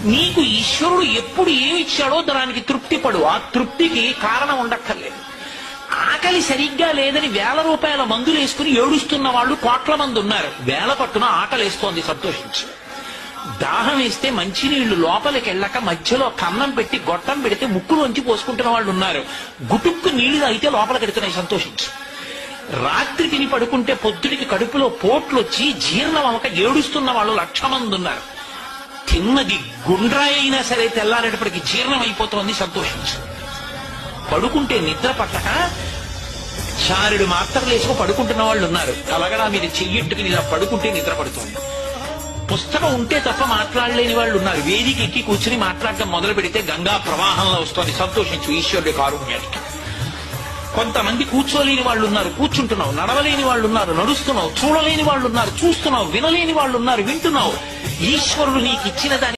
నీకు ఈశ్వరుడు ఎప్పుడు ఏమి ఇచ్చాడో దానికి తృప్తి పడు. ఆ తృప్తికి కారణం ఉండక్కర్లేదు. ఆకలి సరిగ్గా లేదని ₹1,000 మందులు వేసుకుని ఏడుస్తున్న వాళ్ళు కోట్ల మంది ఉన్నారు. వేల పట్టున ఆకలి వేస్తోంది, సంతోషించు. దాహం వేస్తే మంచినీళ్లు లోపలికి వెళ్ళక మధ్యలో కన్నం పెట్టి గొట్టం పెడితే ముక్కులోంచి పోసుకుంటున్న వాళ్ళు ఉన్నారు. గుటుక్కు నీళ్లు తాగితే లోపలికి ఎడుతున్నాయి, సంతోషించు. రాత్రి తిని పడుకుంటే పొద్దుడికి కడుపులో పోట్లు వచ్చి జీర్ణం అవ్వక ఏడుస్తున్న వాళ్ళు 1,00,000 మంది ఉన్నారు. తిన్నది గుండ్రాయి అయినా సరే తెల్లారేటప్పటికి జీర్ణం అయిపోతోంది, సంతోషించు. పడుకుంటే నిద్ర పట్టక చారుడు మాత్రలు వేసుకు పడుకుంటున్న వాళ్ళు ఉన్నారు. కలగడా మీరు చెయ్యట్టుకుని ఇలా పడుకుంటే నిద్ర పడుతుంది. పుస్తకం ఉంటే తప్ప మాట్లాడలేని వాళ్ళు ఉన్నారు. వేదిక ఎక్కి కూర్చుని మాట్లాడటం మొదలు పెడితే గంగా ప్రవాహంలో వస్తోంది, సంతోషించు ఈశ్వరుడి కారుణ్యానికి. కొంతమంది కూర్చోలేని వాళ్ళు ఉన్నారు, కూర్చుంటున్నావు. నడవలేని వాళ్ళు ఉన్నారు, నడుస్తున్నావు. చూడలేని వాళ్ళు ఉన్నారు, చూస్తున్నావు. వినలేని వాళ్ళు ఉన్నారు, వింటున్నావు. ఈశ్వరుడు నీకు ఇచ్చిన దాన్ని